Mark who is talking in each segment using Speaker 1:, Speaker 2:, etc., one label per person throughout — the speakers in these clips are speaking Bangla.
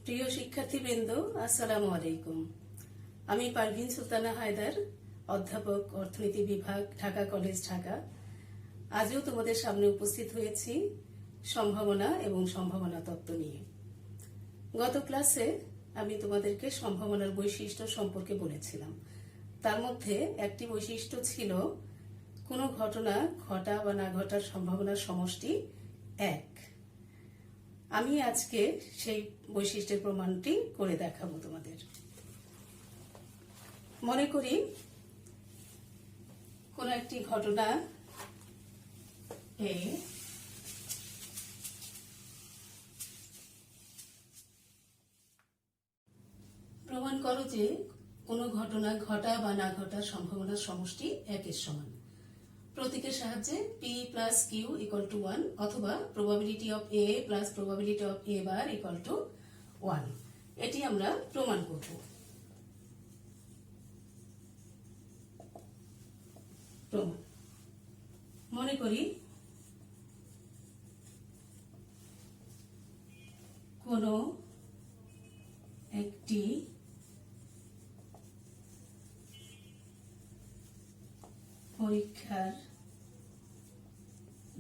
Speaker 1: প্রিয় শিক্ষার্থীবৃন্দ, আসসালামু আলাইকুম। আমি পারভিন সুলতানা হায়দার, অধ্যাপক, অর্থনীতি বিভাগ, ঢাকা কলেজ, ঢাকা। আজও তোমাদের সামনে উপস্থিত হয়েছি সম্ভাবনা এবং সম্ভাবনা তত্ত্ব নিয়ে। গত ক্লাসে আমি তোমাদেরকে সম্ভাবনার বৈশিষ্ট্য সম্পর্কে বলেছিলাম। তার মধ্যে একটি বৈশিষ্ট্য ছিল কোনো ঘটনা ঘটা বা না ঘটার সম্ভাবনার সমষ্টি 1। আমি আজকে সেই বৈশিষ্ট্যের প্রমাণটি করে দেখাবো তোমাদের। মনে করি কোন একটি ঘটনা এ প্রমাণ করো যে কোনো ঘটনা ঘটা বা না ঘটার সম্ভাবনার সমষ্টি 1 এর সমান। প্রতীকের সাহায্যে P plus Q equal to 1 অথবা probability of A plus probability of A bar equal to 1, এটি আমরা প্রমাণ করব। প্রমাণ মনে করি কোনো একটি পরীক্ষার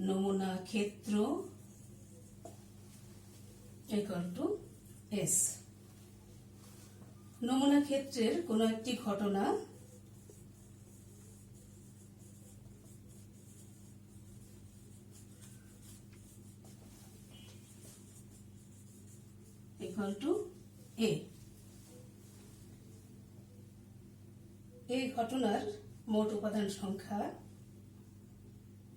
Speaker 1: নমুনা ক্ষেত্র equal to S। নমুনা ক্ষেত্রের কোনো একটি ঘটনা equal to A। এই ঘটনার মোট উপাদান সংখ্যা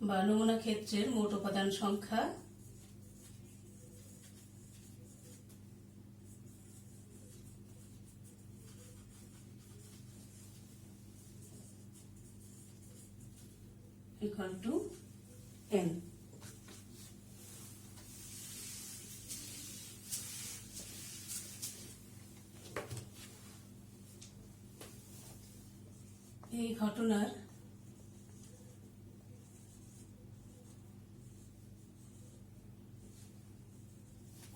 Speaker 1: বা নমুনা ক্ষেত্রের মোট উপাদান সংখ্যা equal to n। এই ঘটনার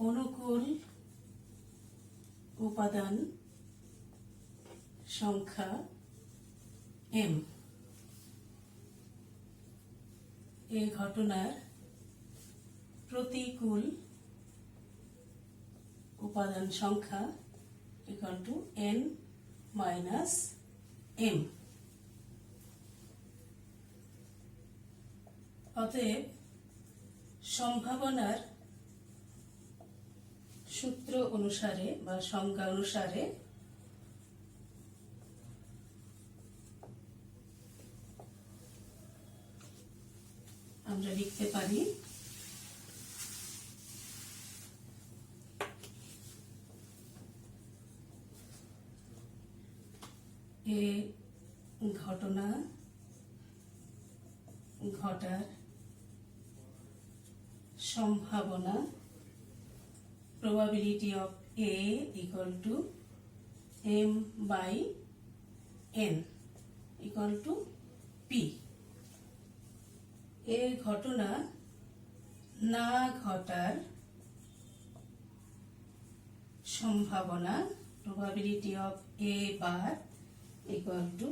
Speaker 1: অনুকূল উপাদান সংখ্যা m। এই ঘটনার প্রতিকূল উপাদান সংখ্যা equal to n minus m। অতএব সম্ভাবনার সূত্র অনুসারে বা সংজ্ঞা অনুসারে আমরা লিখতে পারি এ ঘটনা ঘটার সম্ভাবনা probability of A equal to m by n equal to p। এ ঘটনা না ঘটার সম্ভাবনা probability of A bar equal to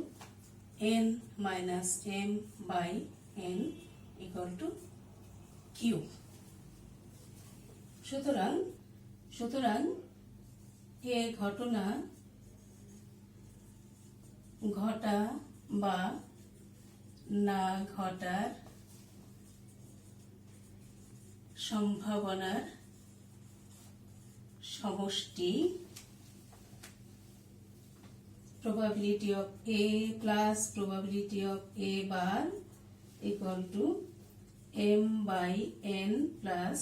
Speaker 1: n minus m by n equal to q। সুতরাং এ ঘটনা ঘটা বা না ঘটার সম্ভাবনার সমষ্টি probability of A plus probability of A bar equal to m by n plus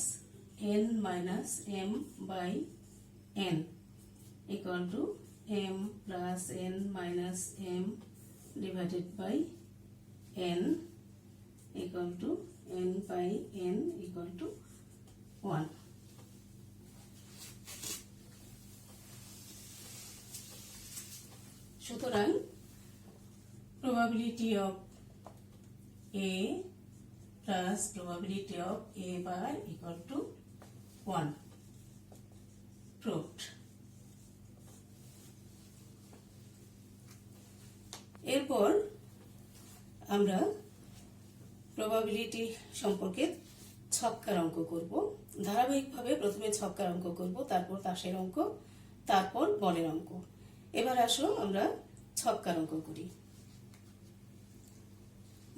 Speaker 1: n minus m by n equal to m plus n minus m divided by n equal to n by n equal to 1। সুতরাং probability of A plus probability of A bar equal to 1 proved। এরপর আমরা প্রবাবিলিটি সম্পর্কে ছক্কার অঙ্ক করব। ধারাবাহিকভাবে প্রথমে ছক্কার অঙ্ক করব, তারপর তাসের অঙ্ক, তারপর বলের অঙ্ক। এবার আসো আমরা ছক্কার অঙ্ক করি।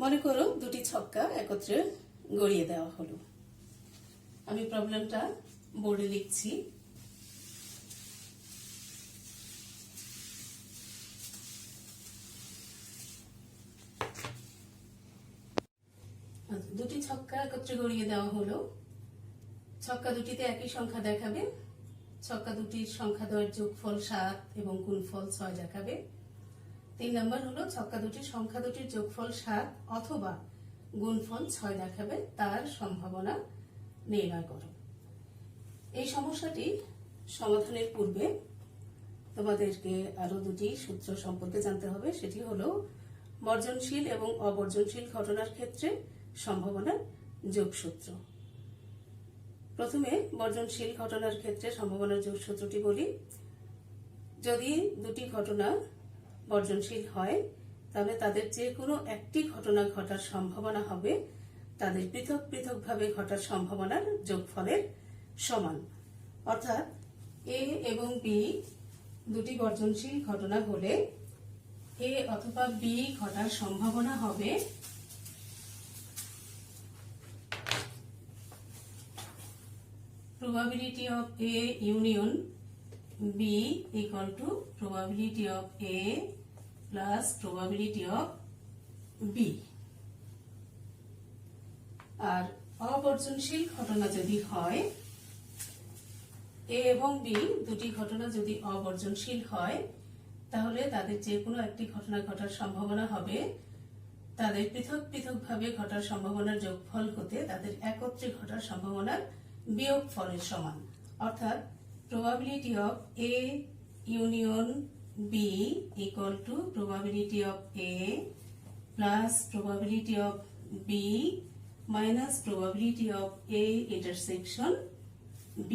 Speaker 1: মনে করো দুটি ছক্কা একত্রে গড়িয়ে দেওয়া হলো। আমি প্রবলেমটা বোর্ডে লিখছি। দুটি ছক্কা একত্রে গড়িয়ে দেওয়া হলো। ছক্কা দুটিতে একই সংখ্যা দেখাবে। ছক্কা দুটির সংখ্যা দ্বয়ের যোগফল 7 এবং গুণফল 6 দেখাবে। 3 নম্বর হলো ছক্কা দুটির সংখ্যা দুটির যোগফল 7 অথবা গুণফল 6 দেখাবে, তার সম্ভাবনা নির্ণয় করো। এই সমস্যাটি সমাধানের পূর্বে তোমাদেরকে আরো দুটি সূত্র সম্পর্কে জানতে হবে। সেটি হলো বর্জনশীল এবং অবর্জনশীল ঘটনার ক্ষেত্রে সম্ভাবনার যোগসূত্র। প্রথমে বর্জনশীল ঘটনার ক্ষেত্রে সম্ভাবনার যোগসূত্রটি বলি। যদি দুটি ঘটনা বর্জনশীল হয়, তাহলে তাদের যে কোনো একটি ঘটনা ঘটার সম্ভাবনা হবে তাদের পৃথক পৃথকভাবে ঘটার সম্ভাবনার যোগফলের সমান। অর্থাৎ এ এবং বি দুটি বর্জনশীল ঘটনা হলে এ অথবা বি ঘটার সম্ভাবনা হবে probability of A union B equal to probability of A plus probability of B। আর অবর্জনশীল ঘটনা যদি হয়, A এবং B দুটি ঘটনা যদি অবর্জনশীল হয়, তাহলে তাদের যে কোনো একটি ঘটনা ঘটার সম্ভাবনা হবে তাদের পৃথক পৃথকভাবে ঘটার সম্ভাবনার যোগফল হতে তাদের একত্রে ঘটার সম্ভাবনার বিয়োগ ফলের সমান। অর্থাৎ probability of A union B equal to probability of A plus probability of B minus probability of A intersection B।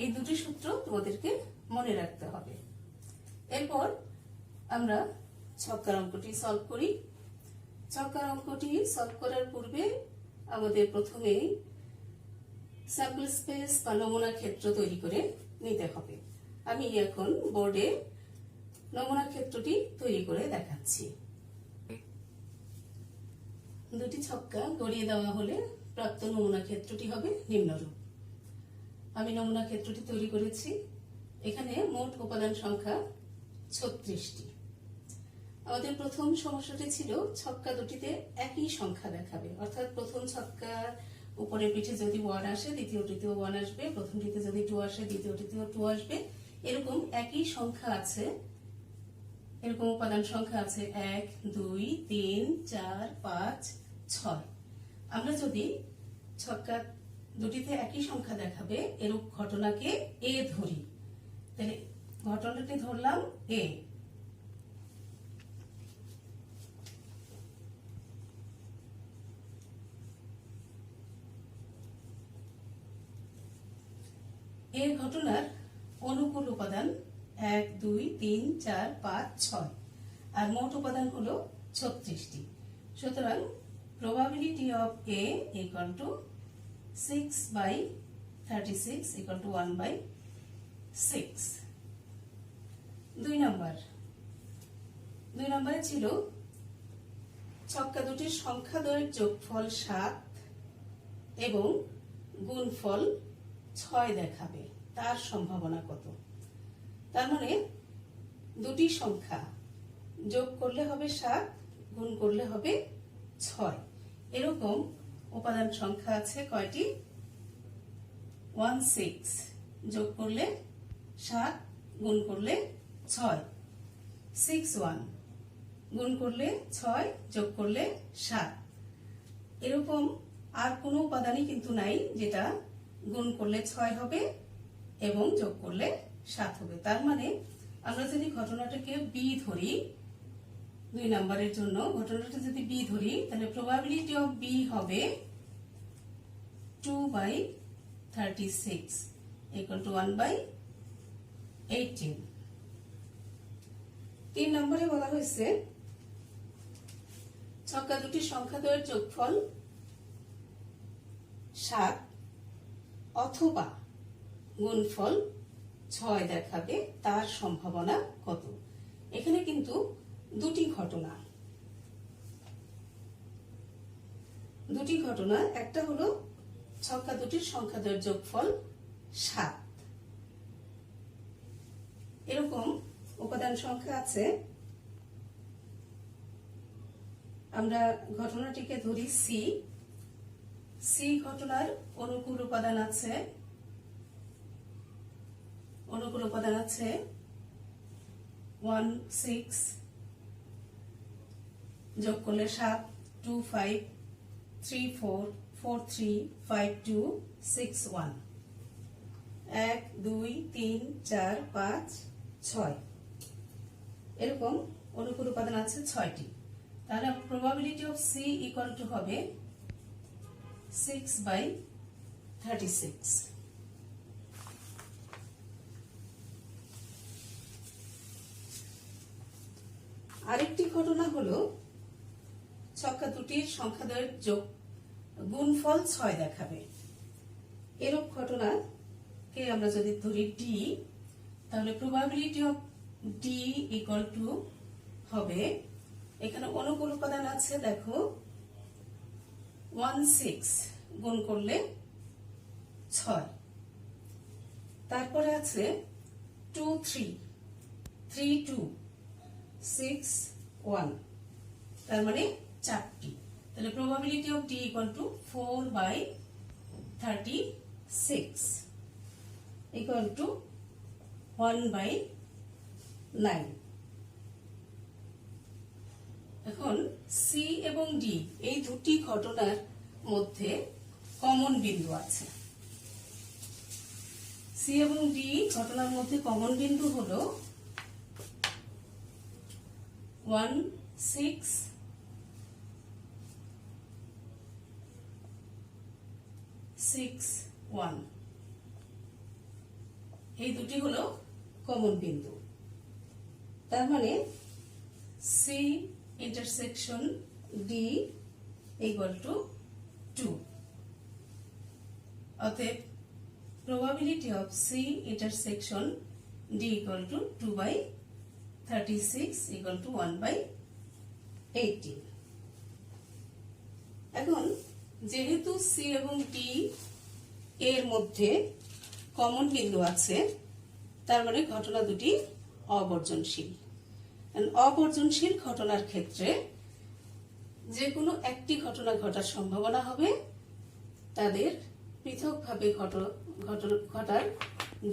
Speaker 1: এই দুটি সূত্র তোমাদেরকে মনে রাখতে হবে। এরপর আমরা ছক্কার অঙ্কটি সলভ করি। ছক্কার অঙ্কটি সলভ করার পূর্বে আমাদের প্রথমে স্যাম্পল স্পেস বা নমুনা ক্ষেত্র তৈরি করে নিতে হবে। আমি এখন বোর্ডে নমুনা ক্ষেত্রটি তৈরি করে দেখাচ্ছি। দুটি ছক্কা গড়িয়ে দেওয়া হলে প্রাপ্ত নমুনা ক্ষেত্রটি হবে নিম্নরূপ। আমি নমুনা ক্ষেত্রটি তৈরি করেছি। এখানে মোট উপাদান সংখ্যা 36টি। আমাদের প্রথম সমস্যাটি ছিল ছক্কা দুটিতে একই সংখ্যা দেখাবে। অর্থাৎ প্রথম ছক্কার উপরের পিঠে যদি 1 আসে, দ্বিতীয়টিতেও 1 আসবে, প্রথমটিতে যদি 2 আসে, দ্বিতীয়টিতেও 2 আসবে। এরকম একই সংখ্যা আছে, এরকম উপাদান সংখ্যা আছে 1 2 3 4 5 6। আমরা যদি ছক্কা দুটিতে একই সংখ্যা দেখাবে এরূপ ঘটনাকে এ ধরি, তাহলে ঘটনাটি ধরলাম এ। এর ঘটনার অনুকূল উপাদান 1 2 3 4 5 6 আর মোট উপাদান হলো 36টি। সুতরাং probability of A equal to 6/36 equal to 1/6। 2 নম্বরে ছিল ছক্কা দুটির সংখ্যা দ্বয়ের যোগফল 7 এবং গুণফল 6 দেখাবে, তার সম্ভাবনা কত। তার মানে দুটি সংখ্যা যোগ করলে হবে 7, গুণ করলে হবে 6। এরকম উপাদান সংখ্যা আছে কয়টি? 16। যোগ করলে 7, গুণ করলে 6। 61 গুণ করলে 6, যোগ করলে 7। এরকম আর কোনো উপাদানই কিন্তু নাই যেটা গুণ করলে 6 হবে এবং যোগ করলে 7 হবে। তার মানে আমরা যদি ঘটনাটাকে বি ধরি, 2 নম্বরের জন্য ঘটনাটা যদি বি ধরি, তাহলে probability of B হবে 2/36 equal to 1/18। 3 নম্বরে বলা হয়েছে ছক্কা দুটির সংখ্যাদ্বয়ের যোগফল 7 অথবা গুণফল 6 দেখাবে, তার সম্ভাবনা কত? এখানে কিন্তু দুটি ঘটনা, একটা হলো ছক্কা দুটির সংখ্যাদ্বয়ের যোগফল 7, এরকম উপাদান সংখ্যা আছে। আমরা ঘটনাটিকে ধরি সি ঘটনার অনুকূল উপাদান আছে 1 6, যোগ করলে 7 2 5 3 4 4 3 5 2 6 1 1 2 3 4 5 6, এরকম অনুকূল উপাদান আছে 6টি। তাহলে probability of C equal to হবে 6/36। আরেকটি ঘটনা হলো ছক্কা দুটির সংখ্যাদ্বয়ের গুণফল 6 দেখাবে। এরূপ ঘটনাকে আমরা যদি ধরি ডি, তাহলে probability of D equal to হবে, এখানে অনুকূল উপাদান আছে দেখো 1 6, গুণ করলে 6, তারপরে আছে 2 3 3 2 6 1, তার মানে 4টি। তাহলে probability of D equal two 4/36 equal to 1/9। এখন সি এবং ডি এই দুটি ঘটনার মধ্যে কমন বিন্দু আছে। সি এবং ডি ঘটনার মধ্যে কমন বিন্দু হলো 1 6 6 1, এই দুটি হলো কমন বিন্দু। তার মানে C intersection D equal to 2, অতএব probability of C intersection D equal to 2/36 equal to 1/18। এখন যেহেতু সি এবং ডি এর মধ্যে কমন বিন্দু আছে, তার মানে ঘটনা দুটি অবর্জনশীল। অবর্জনশীল ঘটনার ক্ষেত্রে যে কোনো একটি ঘটনা ঘটার সম্ভাবনা হবে তাদের পৃথকভাবে ঘটার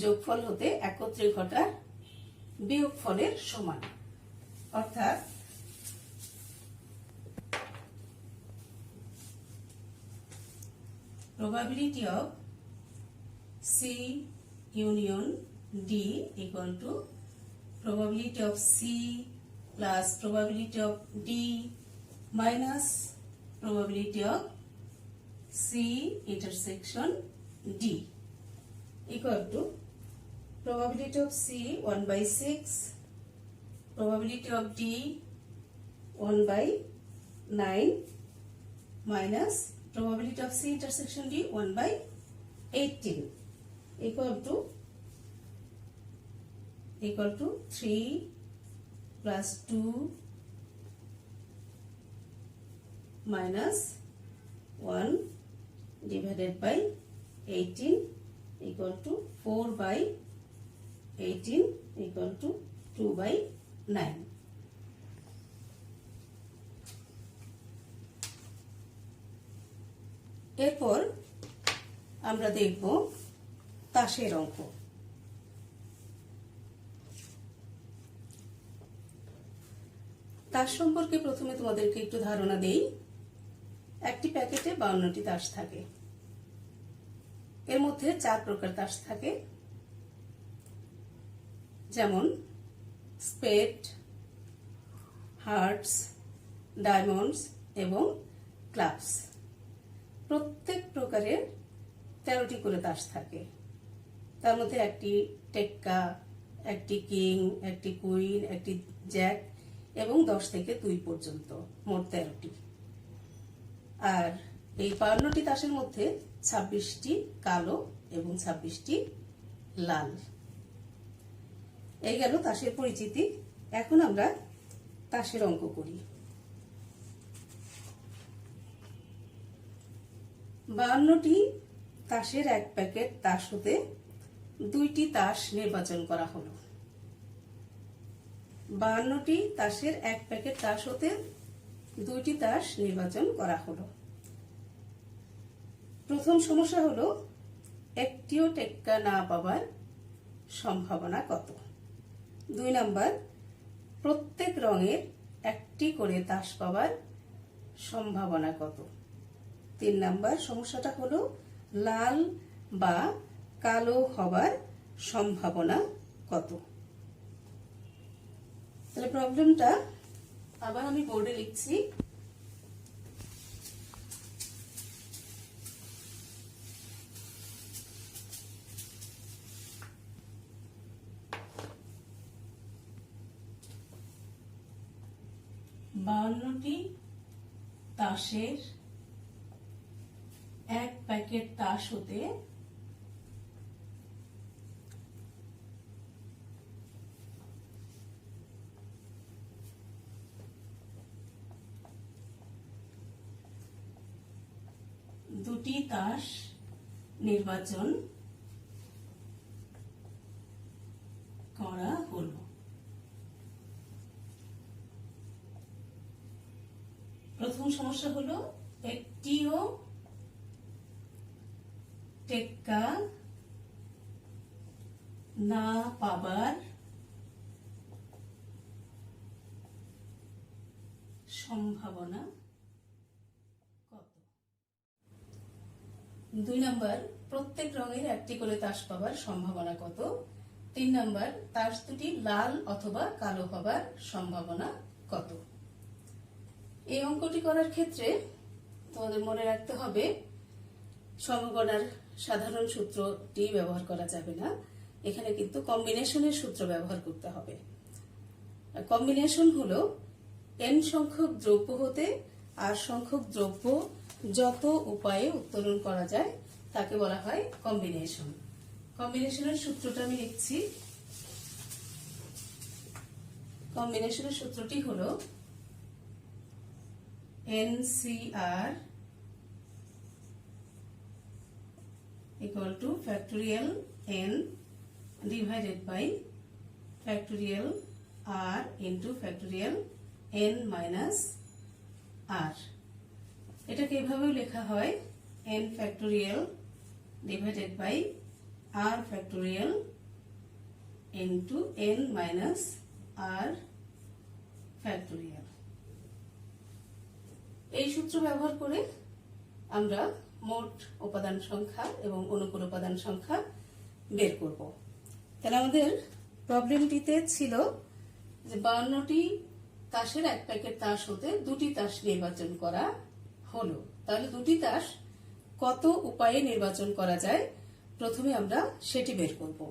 Speaker 1: যোগফল হতে একত্রে ঘটার বিয়োগফলের সমান। অর্থাৎ probability of C union D equal to probability of C plus probability of D minus probability of C intersection D equal to probability of C 1/6, probability of D 1/9 minus probability of C intersection D 1/18 equal to 3 plus 2 minus 1 divided by 18 equal to 4/18 equal to 2/9. এরপর আমরা দেখব তাসের অঙ্ক। তাস সম্পর্কে প্রথমে তোমাদেরকে একটু ধারণা দেই। একটি প্যাকেটে 52টি তাস থাকে। এর মধ্যে 4 প্রকার তাস থাকে, যেমন স্পেড, হার্টস, ডায়মন্ডস এবং ক্লাবস। প্রত্যেক প্রকারের 13টি করে তাস থাকে। তার মধ্যে একটি টেক্কা, একটি কিং, একটি কুইন, একটি জ্যাক এবং 10 থেকে 2 পর্যন্ত মোট 13টি। আর এই 52টি তাসের মধ্যে 26টি কালো এবং 26টি লাল। এই গেল তাসের পরিচিতি। এখন আমরা তাসের অঙ্ক করি। 52টি তাসের এক প্যাকেট তাস হতে 2টি তাস নির্বাচন করা হলো। 52টি তাসের এক প্যাকেট তাস হতে 2টি তাস নির্বাচন করা হলো। প্রথম সমস্যা হলো একটিও টেক্কা না পাবার সম্ভাবনা কত। 2 নাম্বার, প্রত্যেক রঙের একটি করে তাস পাবার সম্ভাবনা কত। 3 নাম্বার সমস্যাটা হলো লাল বা কালো হবার সম্ভাবনা কত। তাহলে প্রবলেমটা আবার আমি বোর্ডে লিখছি। বাউন্নটি তাসের এক প্যাকেট তাস হতে দুটি তাস নির্বাচন করা হলো। প্রথম সমস্যা হলো একটিও টেক্কা না পাবার সম্ভাবনা কত। 2 নাম্বার, প্রত্যেক রঙের একটি করে তাস পাবার সম্ভাবনা কত। 3 নাম্বার, তাস দুটি লাল অথবা কালো হবার সম্ভাবনা কত। এই অঙ্কটি করার ক্ষেত্রে তোমাদের মনে রাখতে হবে সমগণার সাধারণ সূত্রটি ব্যবহার করা যাবে না, এখানে কিন্তু কম্বিনেশনের সূত্র ব্যবহার করতে হবে। কম্বিনেশন হলো n সংখ্যক দ্রব্য হতে r সংখ্যক দ্রব্য যত উপায়ে উত্তোলন করা যায় তাকে বলা হয় কম্বিনেশন। কম্বিনেশনের সূত্রটা আমি লিখছি। কম্বিনেশনের সূত্রটি হলো NCR equal to factorial n divided by factorial r into factorial n minus r। এটাকে এভাবেও লেখা হয় n factorial divided by r factorial into n minus r factorial। এই সূত্র ব্যবহার করে আমরা মোট উপাদান সংখ্যা এবং অনুকূল উপাদান সংখ্যা বের করব। তাহলে আমাদের প্রবলেমটিতে ছিল যে 52টি তাসের এক প্যাকেট তাস হতে 2টি তাস নির্বাচন করা হলো। তাহলে 2টি তাস কত উপায়ে নির্বাচন করা যায় প্রথমে আমরা সেটি বের করব।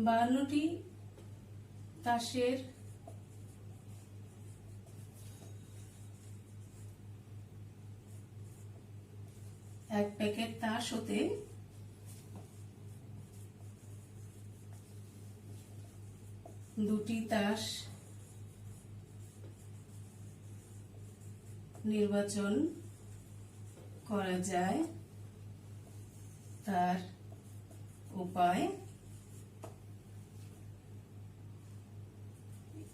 Speaker 1: বাউন্নটি তাসের এক প্যাকেট তাস হতে 2টি তাস নির্বাচন করা যায় তার উপায়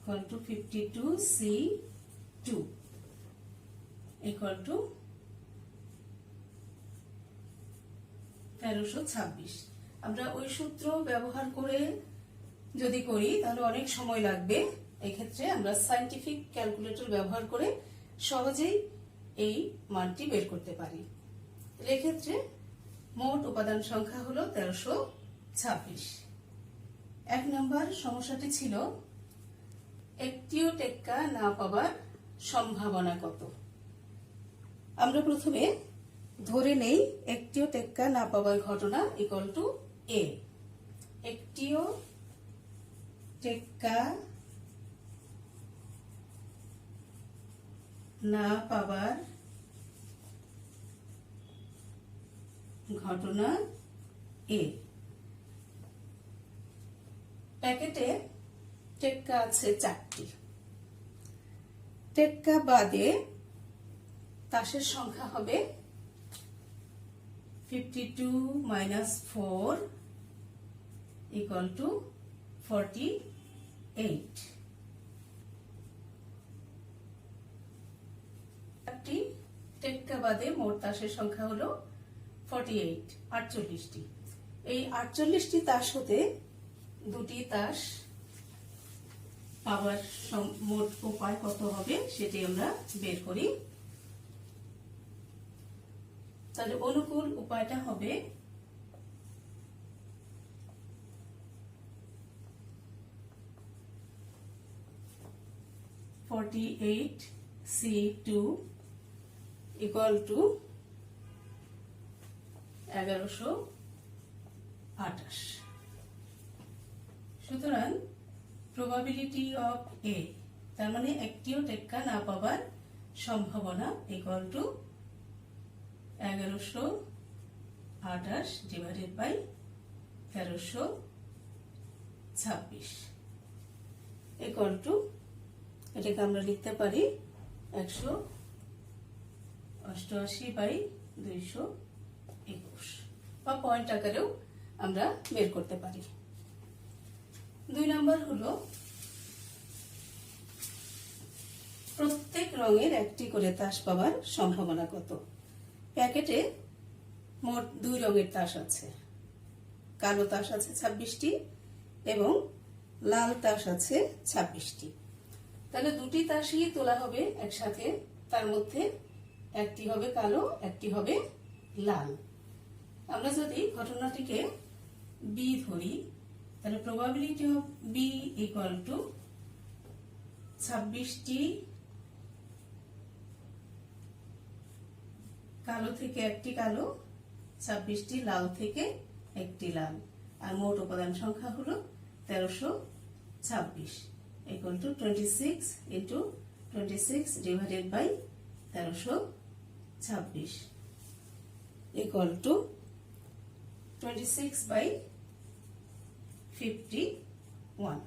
Speaker 1: equal to 52C2 equal to 1326। আমরা ওই সূত্র ব্যবহার করে যদি করি তাহলে অনেক সময় লাগবে। এক্ষেত্রে আমরা সায়েন্টিফিক ক্যালকুলেটর ব্যবহার করে সহজেই এই মানটি বের করতে পারি। এক্ষেত্রে মোট উপাদান সংখ্যা হলো 1326। 1 নম্বর সমস্যাটি ছিল একটিও টেক্কা না পাবার সম্ভাবনা কত। আমরা প্রথমে ধরে নেই একটিও টেক্কা না পাওয়ার ঘটনা ইকুয়াল টু এ। একটিও টেক্কা না পাওয়ার ঘটনা এ। প্যাকেটে টেক্কা আছে 4টি। টেক্কা বাদে তাসের সংখ্যা হবে 52 - 4 equal to 48। টেক্কা বাদে মোট তাসের সংখ্যা হলো 48, 48টি। এই 48টি তাস হতে দুটি তাস পাওয়ার মোট উপায় কত হবে সেটি আমরা বের করি। তাহলে অনুকূল উপায়টা হবে 48C2 equal to 1128। সুতরাং প্রবাবিলিটি অফ এ, তার মানে একটিও টেক্কা না পাওয়ার সম্ভাবনা equal to 1128 divided by 1326 equal to, এটাকে আমরা লিখতে পারি 188 বাই 221 বা পয়েন্ট আকারেও আমরা বের করতে পারি। 2 নম্বর হলো প্রত্যেক রঙের একটি করে তাস পাওয়ার সম্ভাবনা কত। প্যাকেটে মোট 2 রঙের তাস আছে। কালো তাস আছে 26টি এবং লাল তাস আছে 26টি। তাহলে দুটি তাসই তোলা হবে একসাথে, তার মধ্যে একটি হবে কালো, একটি হবে লাল। আমরা যদি ঘটনাটিকে বি ধরি, তাহলে probability of B equal to 26টি কালো থেকে একটি কালো, 26টি লাল থেকে একটি লাল, আর মোট উপাদান সংখ্যা হলো 1326 equal to 26 into 26 divided by 1326 equal to 26 by 51।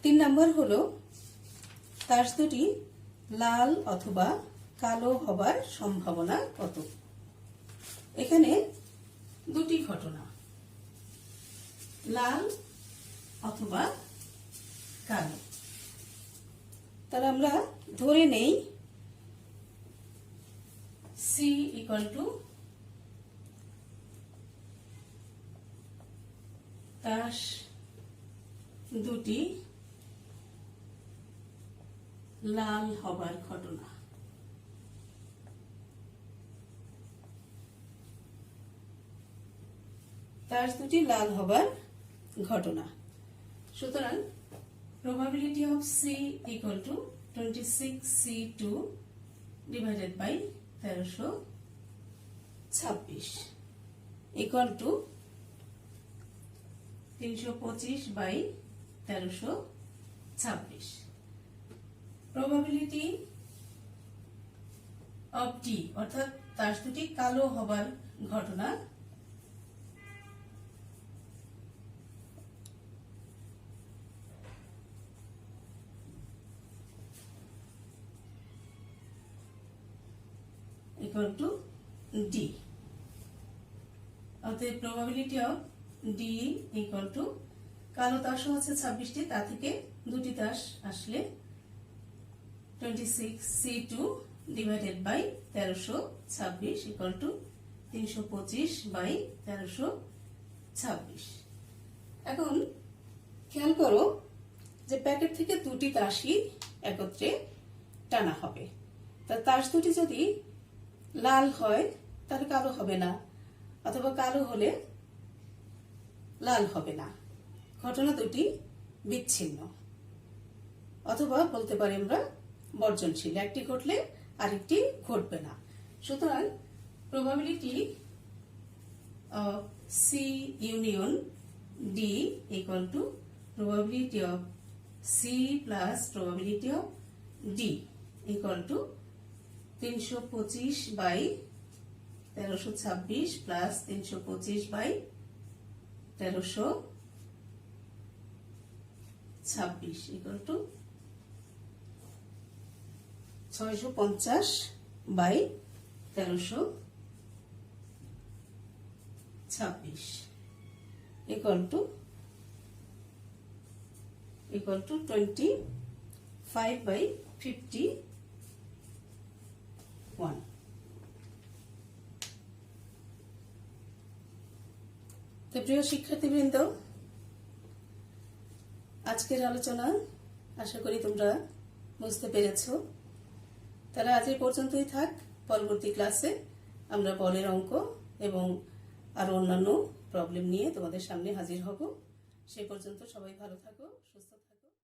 Speaker 1: 3 নম্বর হলো তাস দুটি লাল অথবা কালো হবার সম্ভাবনা কত। এখানে দুটি ঘটনা, লাল অথবা কালো। তাহলে আমরা ধরে নেই সি ইকুয়াল টু তাস দুটি লাল হবার ঘটনা। তাস দুটি লাল হবার ঘটনা। সুতরাং probability of C equal to 26C2 divided by 1326 equal to 325 by 1326। Probability of D অর্থাৎ তাস দুটি কালো হবার ঘটনা equal to D। অতএব probability of D equal two কালো তাসও আছে 26টি, তা থেকে দুটি তাস আসলে 26C2 divided by 1326 equal to 325 by 1326। এখন খেয়াল করো যে প্যাকেট থেকে দুটি তাসই একত্রে টানা হবে। তা তাস দুটি যদি লাল হয় তাহলে কালো হবে না, অথবা কালো হলে লাল হবে না। ঘটনা দুটি বিচ্ছিন্ন, অথবা বলতে পারি আমরা বর্জনশীল। একটি ঘটলে আরেকটি ঘটবে না। সুতরাং probability of C union D equal to probability of C plus probability of D equal to 325 by 1326 plus 325 by 1326 equal to 650 by 1326 equal to 25 by 51. তো প্রিয় শিক্ষার্থীবৃন্দ, আজকের আলোচনা আশা করি তোমরা বুঝতে পেরেছো। তারা আজ এই পর্যন্তই থাক। পরবর্তী ক্লাসে আমরা বলের অঙ্ক এবং আরো অন্যান্য প্রবলেম নিয়ে তোমাদের সামনে হাজির হব। সে পর্যন্ত সবাই ভালো থাকো, সুস্থ থাকো।